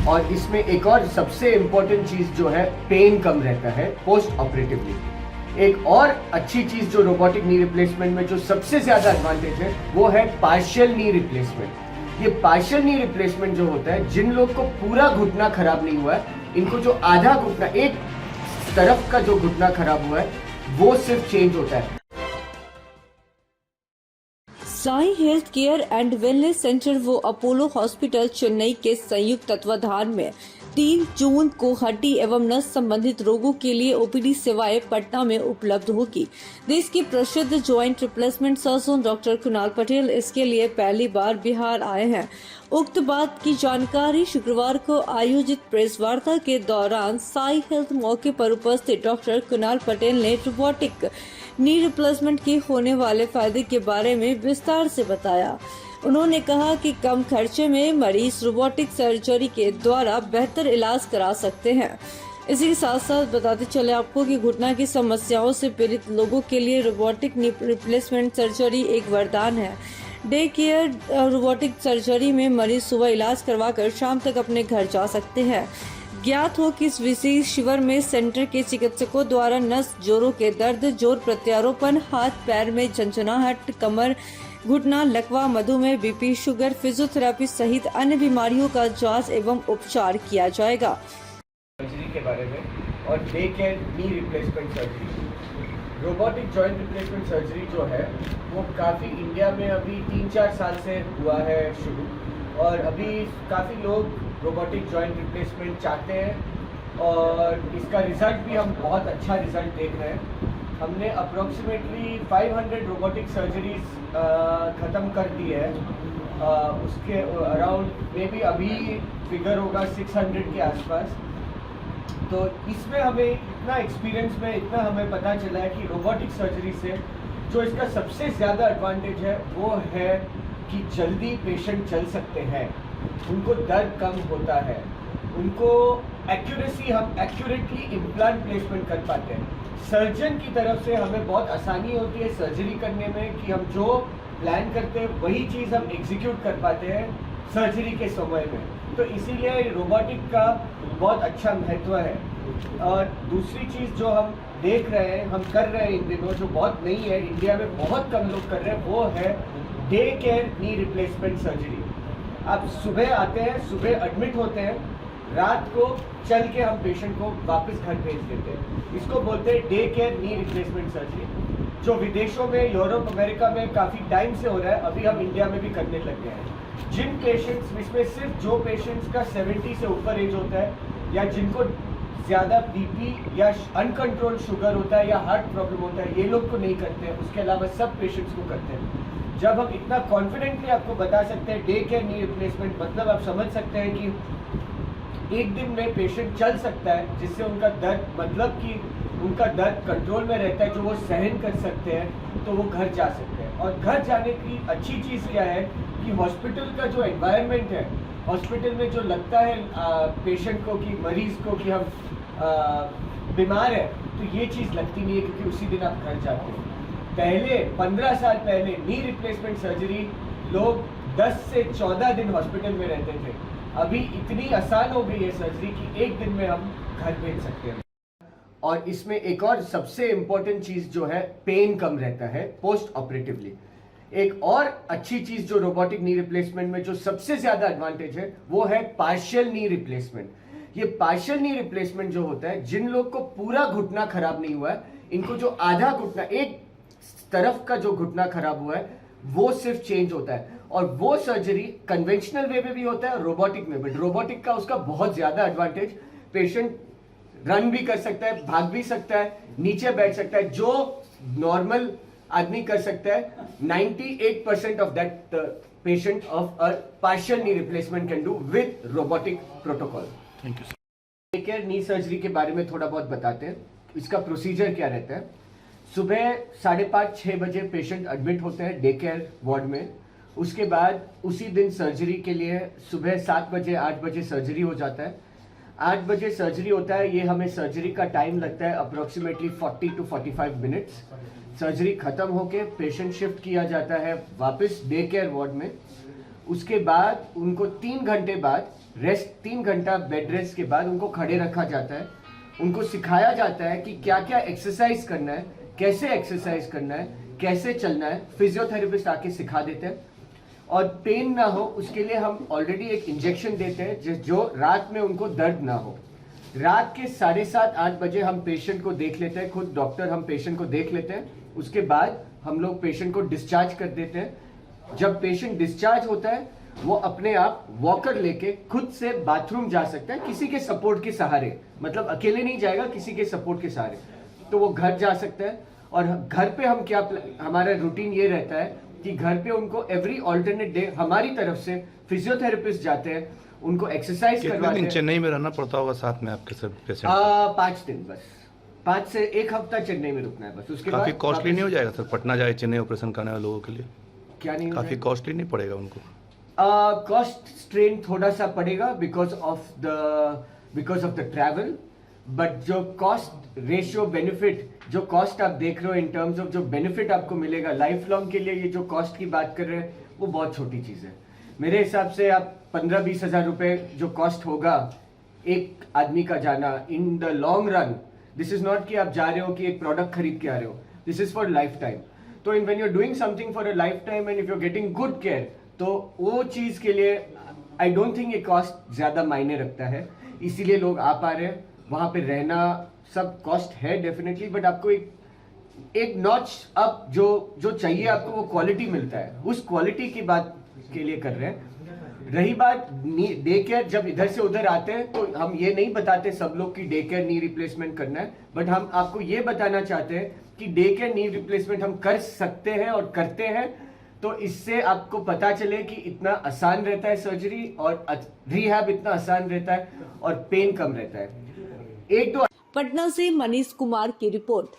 और इसमें एक और सबसे इम्पोर्टेंट चीज जो है, पेन कम रहता है पोस्ट ऑपरेटिवली। एक और अच्छी चीज जो रोबोटिक नी रिप्लेसमेंट में जो सबसे ज्यादा एडवांटेज है वो है पार्शियल नी रिप्लेसमेंट। ये पार्शियल नी रिप्लेसमेंट जो होता है, जिन लोग को पूरा घुटना खराब नहीं हुआ है, इनको जो आधा घुटना, एक तरफ का जो घुटना खराब हुआ है, वो सिर्फ चेंज होता है। Sai health care and wellness centre वो अपोलो हॉस्पिटल चेन्नई के संयुक्त तत्वाधान में 3 जून को हड्डी एवं नस संबंधित रोगों के लिए ओपीडी सेवाएं पटना में उपलब्ध होगी। देश के प्रसिद्ध joint replacement surgeon doctor Kunal Patel इसके लिए पहली बार बिहार आए हैं। उक्त बात की जानकारी शुक्रवार को आयोजित प्रेस वार्ता के दौरान साई हेल्थ मौके पर उपस्थित डॉक्टर कुणाल पटेल ने रोबोटिक नी रिप्लेसमेंट के होने वाले फायदे के बारे में विस्तार से बताया। उन्होंने कहा कि कम खर्चे में मरीज रोबोटिक सर्जरी के द्वारा बेहतर इलाज करा सकते हैं। इसी के साथ साथ बताते चले आपको कि घुटना की समस्याओं से पीड़ित लोगों के लिए रोबोटिक नी रिप्लेसमेंट सर्जरी एक वरदान है। डे केयर रोबोटिक सर्जरी में मरीज सुबह इलाज करवाकर शाम तक अपने घर जा सकते हैं। ज्ञात हो कि इस विशेष शिविर में सेंटर के चिकित्सकों द्वारा नस, जोड़ों के दर्द, जोड़ प्रत्यारोपण, हाथ पैर में झंझनाहट, कमर, घुटना, लकवा, मधुमेह, बीपी, शुगर, फिजियोथेरेपी सहित अन्य बीमारियों का जांच एवं उपचार किया जाएगा। सर्जरी के बारे में और day care knee replacement surgery, robotic joint replacement surgery जो है वो काफ़ी इंडिया में अभी 3-4 साल से हुआ है शुरू, और अभी काफ़ी लोग रोबोटिक जॉइंट रिप्लेसमेंट चाहते हैं और इसका रिज़ल्ट भी हम बहुत अच्छा रिज़ल्ट देख रहे हैं। हमने अप्रोक्सीमेटली 500 रोबोटिक सर्जरीज ख़त्म कर दी है। उसके अराउंड मे बी अभी फिगर होगा 600 के आसपास। तो इसमें हमें इतना एक्सपीरियंस में इतना हमें पता चला है कि रोबोटिक सर्जरी से जो इसका सबसे ज़्यादा एडवांटेज है वो है कि जल्दी पेशेंट चल सकते हैं, उनको दर्द कम होता है, उनको एक्यूरेसी, हम एक्यूरेटली इम्प्लांट प्लेसमेंट कर पाते हैं। सर्जन की तरफ से हमें बहुत आसानी होती है सर्जरी करने में कि हम जो प्लान करते हैं वही चीज़ हम एग्जीक्यूट कर पाते हैं सर्जरी के समय में। तो इसीलिए रोबोटिक का बहुत अच्छा महत्व है। और दूसरी चीज़ जो हम देख रहे हैं, हम कर रहे हैं इन दिनों, जो बहुत नई है, इंडिया में बहुत कम लोग कर रहे हैं, वो है day care knee replacement surgery. आप सुबह आते हैं, सुबह एडमिट होते हैं, रात को चल के हम पेशेंट को वापस घर भेज देते हैं। इसको बोलते हैं day care knee replacement surgery, जो विदेशों में, यूरोप, अमेरिका में काफ़ी टाइम से हो रहा है, अभी हम इंडिया में भी करने लग गए हैं। जिन पेशेंट्स, इसमें सिर्फ जो पेशेंट्स का 70 से ऊपर एज होता है, या जिनको ज़्यादा बीपी या अनकंट्रोल्ड शुगर होता है या हार्ट प्रॉब्लम होता है, ये लोग को नहीं करते हैं। उसके अलावा सब पेशेंट्स को करते हैं। जब हम इतना कॉन्फिडेंटली आपको बता सकते हैं डे केयर नी रिप्लेसमेंट, मतलब आप समझ सकते हैं कि एक दिन में पेशेंट चल सकता है, जिससे उनका दर्द, मतलब कि उनका दर्द कंट्रोल में रहता है, जो वो सहन कर सकते हैं, तो वो घर जा सकते हैं। और घर जाने की अच्छी चीज़ क्या है कि हॉस्पिटल का जो एनवायरनमेंट है, हॉस्पिटल में जो लगता है पेशेंट को, कि मरीज़ को, कि हम बीमार है, तो ये चीज़ लगती नहीं है, क्योंकि उसी दिन आप घर जाते हैं। पहले 15 साल पहले नी रिप्लेसमेंट सर्जरी लोग 10 से 14 दिन हॉस्पिटल में रहते थे। अभी इतनी आसान हो गई है सर्जरी कि एक दिन में हम घर भेज सकते हैं। और इसमें एक और सबसे इम्पोर्टेंट चीज़ जो है, पेन कम रहता है पोस्ट ऑपरेटिवली। एक और अच्छी चीज़ जो रोबोटिक नी रिप्लेसमेंट में जो सबसे ज़्यादा एडवांटेज है वो है पार्शियल नी रिप्लेसमेंट। ये पार्शियल नी रिप्लेसमेंट जो होता है, जिन लोग को पूरा घुटना खराब नहीं हुआ है, इनको जो आधा घुटना, एक तरफ का जो घुटना खराब हुआ है, वो सिर्फ चेंज होता है। और वो सर्जरी कन्वेंशनल वे में भी होता है, रोबोटिक में। बट रोबोटिक का उसका बहुत ज्यादा एडवांटेज, पेशेंट रन भी कर सकता है, भाग भी सकता है, नीचे बैठ सकता है, जो नॉर्मल आदमी कर सकता है। 98% of that patient of a partial knee replacement can do with robotic protocol. Thank you. Day care knee surgery के बारे में थोड़ा बहुत बताते हैं। इसका प्रोसीजर क्या रहता है। सुबह 5:30-6 बजे पेशेंट एडमिट होते हैं डे केयर वार्ड में। उसके बाद उसी दिन सर्जरी के लिए सुबह 7 बजे 8 बजे सर्जरी हो जाता है। 8 बजे सर्जरी होता है। ये हमें सर्जरी का टाइम लगता है अप्रोक्सीमेटली 40 to 45 मिनट्स। सर्जरी खत्म होके पेशेंट शिफ्ट किया जाता है वापस डे केयर वार्ड में। उसके बाद उनको 3 घंटे बाद रेस्ट 3 घंटा बेड रेस्ट के बाद उनको खड़े रखा जाता है, उनको सिखाया जाता है कि क्या क्या एक्सरसाइज करना है, कैसे एक्सरसाइज करना है, कैसे चलना है। फिजियोथेरेपिस्ट आके सिखा देते हैं और पेन ना हो उसके लिए हम ऑलरेडी एक इंजेक्शन देते हैं जो रात में उनको दर्द ना हो। रात के 7:30-8 बजे हम पेशेंट को देख लेते हैं, खुद डॉक्टर हम पेशेंट को देख लेते हैं। उसके बाद हम लोग पेशेंट को डिस्चार्ज कर देते हैं। जब पेशेंट डिस्चार्ज होता है वो अपने आप वॉकर लेके खुद से बाथरूम जा सकता है, किसी के सपोर्ट के सहारे, मतलब अकेले नहीं जाएगा, किसी के सपोर्ट के सहारे। तो वो घर जा सकता है। और घर पे हम क्या, हमारा रूटीन ये रहता है कि घर पे उनको एवरी ऑल्टरनेट डे हमारी तरफ से फिजियोथेरेपिस्ट जाते हैं, उनको एक्सरसाइज कितने करवाते दिन हैं। चेन्नई में रहना पड़ता होगा साथ में आपके सब पेशेंट? 5 दिन बस, 5 से 1 हफ्ता चेन्नई में रुकना है बस। उसके बाद काफी कॉस्टली वापस- नहीं हो जाएगा सर पटना जाए चेन्नई ऑपरेशन करने वाले लोगों के लिए? क्या नहीं काफी कॉस्टली नहीं पड़ेगा उनको? कॉस्ट स्ट्रेन थोड़ा सा पड़ेगा because of the travel, but जो कॉस्ट रेशियो बेनिफिट, जो कॉस्ट आप देख रहे हो इन टर्म्स ऑफ जो बेनिफिट आपको मिलेगा लाइफ लॉन्ग के लिए, ये जो कॉस्ट की बात कर रहे हैं वो बहुत छोटी चीज है। मेरे हिसाब से आप 15-20 हजार रुपए जो कॉस्ट होगा एक आदमी का जाना in the long run, this is not कि आप जा रहे हो कि एक प्रोडक्ट खरीद के आ रहे हो, this is for lifetime. तो in when you are doing something for a lifetime and if you are getting good care, तो वो चीज के लिए आई डोंट थिंक ये कॉस्ट ज्यादा मायने रखता है, इसीलिए लोग आ पा रहे हैं। वहां पे रहना सब कॉस्ट है डेफिनेटली, बट आपको एक नॉच अप जो चाहिए आपको वो क्वालिटी मिलता है, उस क्वालिटी की बात के लिए कर रहे हैं। रही बात डे केयर, जब इधर से उधर आते हैं तो हम ये नहीं बताते सब लोग की डे केयर नी रिप्लेसमेंट करना है, बट हम आपको ये बताना चाहते हैं कि डे केयर नी रिप्लेसमेंट हम कर सकते हैं और करते हैं। तो इससे आपको पता चले कि इतना आसान रहता है सर्जरी और रिहैब इतना आसान रहता है और पेन कम रहता है। 1-2 पटना से मनीष कुमार की रिपोर्ट।